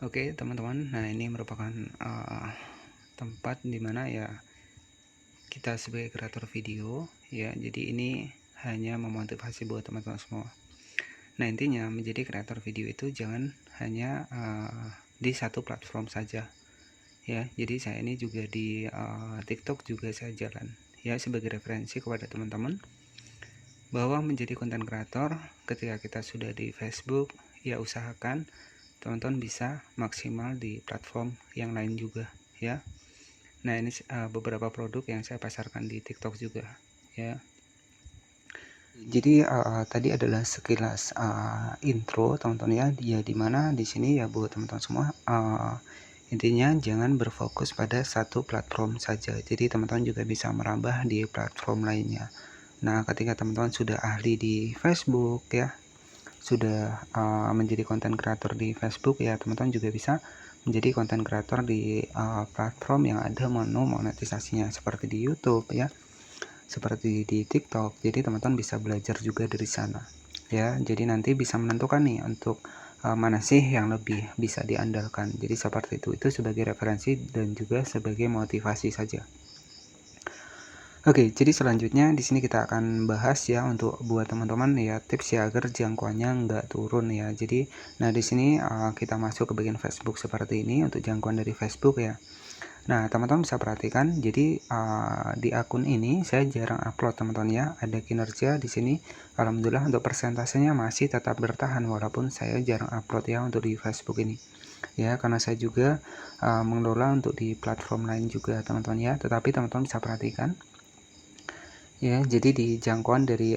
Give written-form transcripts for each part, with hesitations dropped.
Oke teman-teman, nah ini merupakan tempat dimana ya kita sebagai kreator video ya, jadi ini hanya memotivasi buat teman-teman semua. Nah intinya menjadi kreator video itu jangan hanya di satu platform saja ya. Jadi saya ini juga di TikTok juga saya jalan ya, sebagai referensi kepada teman-teman bahwa menjadi konten kreator ketika kita sudah di Facebook ya, usahakan teman-teman bisa maksimal di platform yang lain juga ya. Nah ini beberapa produk yang saya pasarkan di TikTok juga ya. Jadi tadi adalah sekilas intro teman-teman ya, dimana di sini ya buat teman-teman semua, intinya jangan berfokus pada satu platform saja. Jadi teman-teman juga bisa merambah di platform lainnya. Nah ketika teman-teman sudah ahli di Facebook ya, sudah menjadi konten kreator di Facebook ya, teman-teman juga bisa menjadi konten kreator di platform yang ada menu monetisasinya seperti di YouTube ya, seperti di TikTok. Jadi teman-teman bisa belajar juga dari sana ya. Jadi nanti bisa menentukan nih untuk mana sih yang lebih bisa diandalkan. Jadi seperti itu sebagai referensi dan juga sebagai motivasi saja. Oke, jadi selanjutnya di sini kita akan bahas ya untuk buat teman-teman ya, tips ya agar jangkauannya nggak turun ya. Jadi, nah di sini kita masuk ke bagian Facebook seperti ini untuk jangkauan dari Facebook ya. Nah, teman-teman bisa perhatikan, jadi di akun ini saya jarang upload teman-teman ya. Ada kinerja di sini, alhamdulillah untuk persentasenya masih tetap bertahan walaupun saya jarang upload ya untuk di Facebook ini. Ya, karena saya juga mengelola untuk di platform lain juga teman-teman ya. Tetapi teman-teman bisa perhatikan ya, jadi di jangkauan dari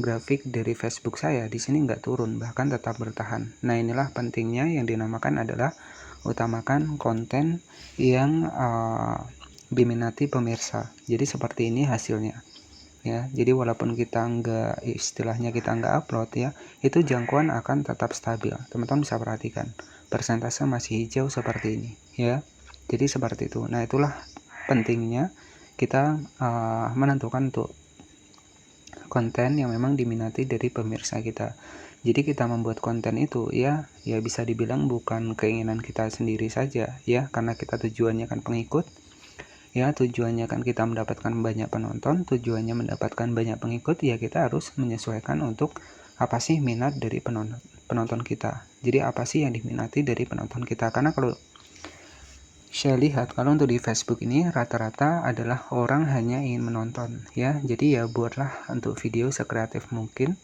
grafik dari Facebook saya di sini nggak turun, bahkan tetap bertahan. Nah inilah pentingnya yang dinamakan adalah utamakan konten yang diminati pemirsa. Jadi seperti ini hasilnya ya. Jadi walaupun kita nggak, istilahnya kita nggak upload ya, itu jangkauan akan tetap stabil. Teman-teman bisa perhatikan persentase masih hijau seperti ini ya. Jadi seperti itu. Nah itulah pentingnya kita menentukan untuk konten yang memang diminati dari pemirsa kita. Jadi kita membuat konten itu ya bisa dibilang bukan keinginan kita sendiri saja ya, karena kita tujuannya kan pengikut ya, tujuannya kan kita mendapatkan banyak penonton, tujuannya mendapatkan banyak pengikut ya, kita harus menyesuaikan untuk apa sih minat dari penonton kita. Jadi apa sih yang diminati dari penonton kita, karena kalau saya lihat kalau untuk di Facebook ini rata-rata adalah orang hanya ingin menonton ya. Jadi ya buatlah untuk video sekreatif mungkin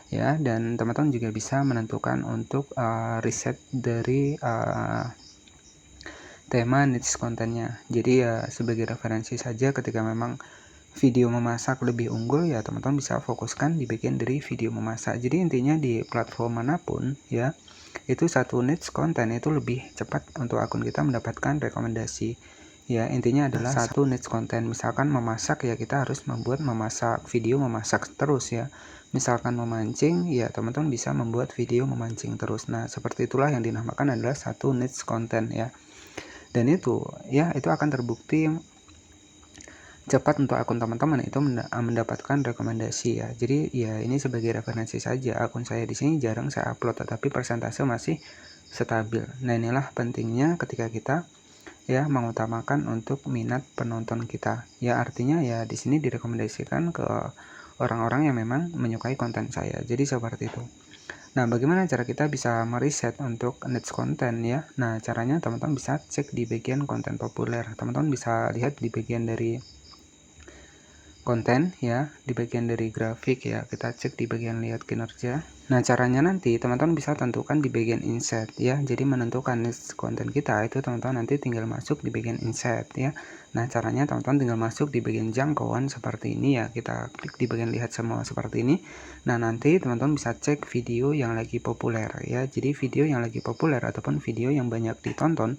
ya, dan teman-teman juga bisa menentukan untuk riset dari tema niche kontennya. Jadi ya sebagai referensi saja, ketika memang video memasak lebih unggul ya teman-teman bisa fokuskan di bagian dari video memasak. Jadi intinya di platform manapun ya, itu satu niche konten itu lebih cepat untuk akun kita mendapatkan rekomendasi ya. Intinya adalah satu niche konten, misalkan memasak ya kita harus membuat memasak, video memasak terus ya. Misalkan memancing ya teman-teman bisa membuat video memancing terus. Nah seperti itulah yang dinamakan adalah satu niche konten ya, dan itu ya itu akan terbukti cepat untuk akun teman-teman itu mendapatkan rekomendasi ya. Jadi ya ini sebagai referensi saja, akun saya di sini jarang saya upload tetapi persentase masih stabil. Nah inilah pentingnya ketika kita ya mengutamakan untuk minat penonton kita ya, artinya ya di sini direkomendasikan ke orang-orang yang memang menyukai konten saya. Jadi seperti itu. Nah bagaimana cara kita bisa meriset untuk niche konten ya? Nah caranya teman-teman bisa cek di bagian konten populer. Teman-teman bisa lihat di bagian dari konten ya, di bagian dari grafik ya, kita cek di bagian lihat kinerja. Nah caranya nanti teman-teman bisa tentukan di bagian insight ya. Jadi menentukan niche konten kita itu teman-teman nanti tinggal masuk di bagian insight ya. Nah caranya teman-teman tinggal masuk di bagian jangkauan seperti ini ya, kita klik di bagian lihat semua seperti ini. Nah nanti teman-teman bisa cek video yang lagi populer ya. Jadi video yang lagi populer ataupun video yang banyak ditonton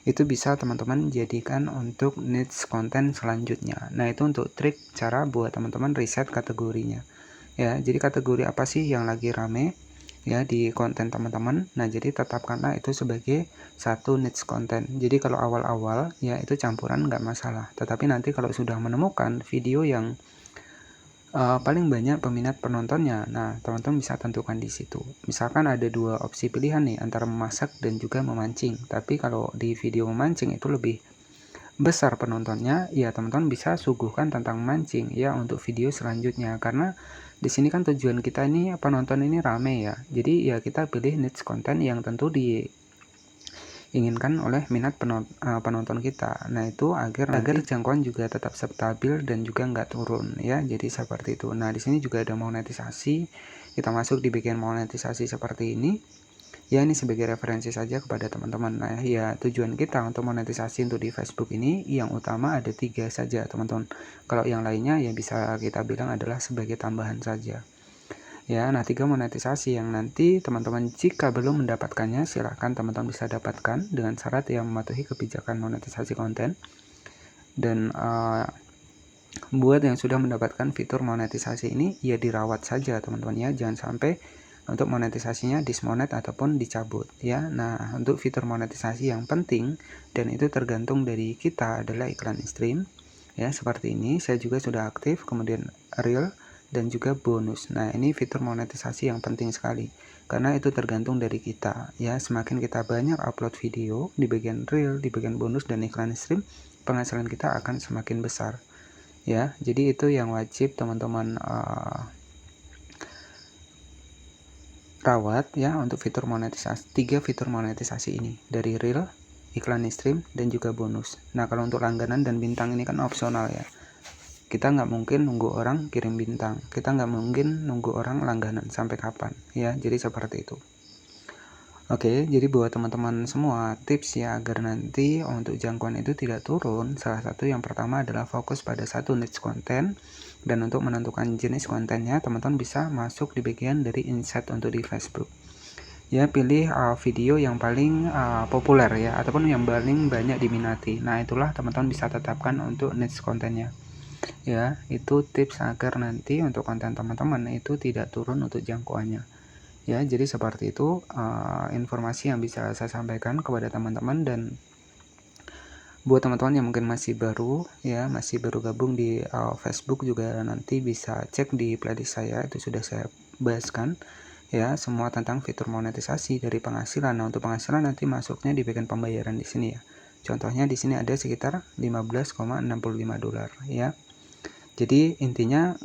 itu bisa teman-teman jadikan untuk niche konten selanjutnya. Nah itu untuk trik cara buat teman-teman riset kategorinya ya. Jadi kategori apa sih yang lagi rame ya di konten teman-teman. Nah jadi tetapkanlah itu sebagai satu niche konten. Jadi kalau awal-awal ya itu campuran nggak masalah, tetapi nanti kalau sudah menemukan video yang paling banyak peminat penontonnya. Nah, teman-teman bisa tentukan di situ. Misalkan ada 2 opsi pilihan nih, antara memasak dan juga memancing. Tapi kalau di video memancing itu lebih besar penontonnya, ya teman-teman bisa suguhkan tentang mancing ya untuk video selanjutnya. Karena di sini kan tujuan kita ini penonton ini rame ya. Jadi ya kita pilih niche konten yang tentu diinginkan oleh minat penonton kita. Nah, itu agar jangkauan juga tetap stabil dan juga nggak turun ya. Jadi seperti itu. Nah, di sini juga ada monetisasi. Kita masuk di bagian monetisasi seperti ini. Ya, ini sebagai referensi saja kepada teman-teman. Nah, ya tujuan kita untuk monetisasi untuk di Facebook ini yang utama ada 3 saja, teman-teman. Kalau yang lainnya ya bisa kita bilang adalah sebagai tambahan saja. Ya, nah 3 monetisasi yang nanti teman-teman jika belum mendapatkannya, silahkan teman-teman bisa dapatkan dengan syarat yang mematuhi kebijakan monetisasi konten. Dan buat yang sudah mendapatkan fitur monetisasi ini, ya dirawat saja teman-teman ya, jangan sampai untuk monetisasinya dismonet ataupun dicabut ya. Nah, untuk fitur monetisasi yang penting dan itu tergantung dari kita adalah iklan stream ya, seperti ini. Saya juga sudah aktif, kemudian reel dan juga bonus. Nah, ini fitur monetisasi yang penting sekali karena itu tergantung dari kita ya. Semakin kita banyak upload video di bagian reel, di bagian bonus dan iklan stream, penghasilan kita akan semakin besar ya. Jadi itu yang wajib teman-teman rawat ya untuk fitur monetisasi. 3 fitur monetisasi ini dari reel, iklan stream dan juga bonus. Nah, kalau untuk langganan dan bintang ini kan opsional ya. Kita nggak mungkin nunggu orang kirim bintang, kita nggak mungkin nunggu orang langganan sampai kapan ya. Jadi seperti itu. Oke, jadi buat teman-teman semua, tips ya agar nanti untuk jangkauan itu tidak turun, salah satu yang pertama adalah fokus pada satu niche konten. Dan untuk menentukan jenis kontennya, teman-teman bisa masuk di bagian dari insight untuk di Facebook. Ya, pilih video yang paling populer ya, ataupun yang paling banyak diminati. Nah, itulah teman-teman bisa tetapkan untuk niche kontennya. Ya, itu tips agar nanti untuk konten teman-teman itu tidak turun untuk jangkauannya. Ya, jadi seperti itu informasi yang bisa saya sampaikan kepada teman-teman. Dan buat teman-teman yang mungkin masih baru ya, masih baru gabung di Facebook, juga nanti bisa cek di playlist saya, itu sudah saya bahaskan ya semua tentang fitur monetisasi dari penghasilan. Nah, untuk penghasilan nanti masuknya di bagian pembayaran di sini ya. Contohnya di sini ada sekitar $15,65 ya. Jadi intinya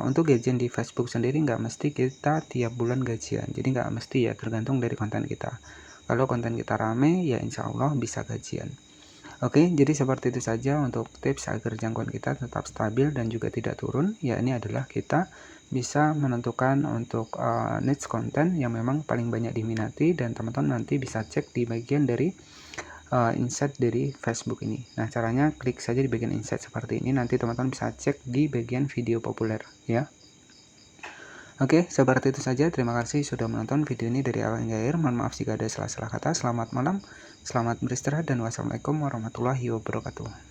untuk gajian di Facebook sendiri nggak mesti kita tiap bulan gajian. Jadi nggak mesti ya, tergantung dari konten kita. Kalau konten kita rame ya insya Allah bisa gajian. Oke, jadi seperti itu saja untuk tips agar jangkauan kita tetap stabil dan juga tidak turun. Ya, ini adalah kita bisa menentukan untuk niche konten yang memang paling banyak diminati, dan teman-teman nanti bisa cek di bagian dari insight dari Facebook ini. Nah, caranya klik saja di bagian insight seperti ini, nanti teman-teman bisa cek di bagian video populer ya. Oke, seperti itu saja. Terima kasih sudah menonton video ini dari awal hingga akhir. Mohon maaf jika ada salah-salah kata. Selamat malam, selamat beristirahat, dan wassalamualaikum warahmatullahi wabarakatuh.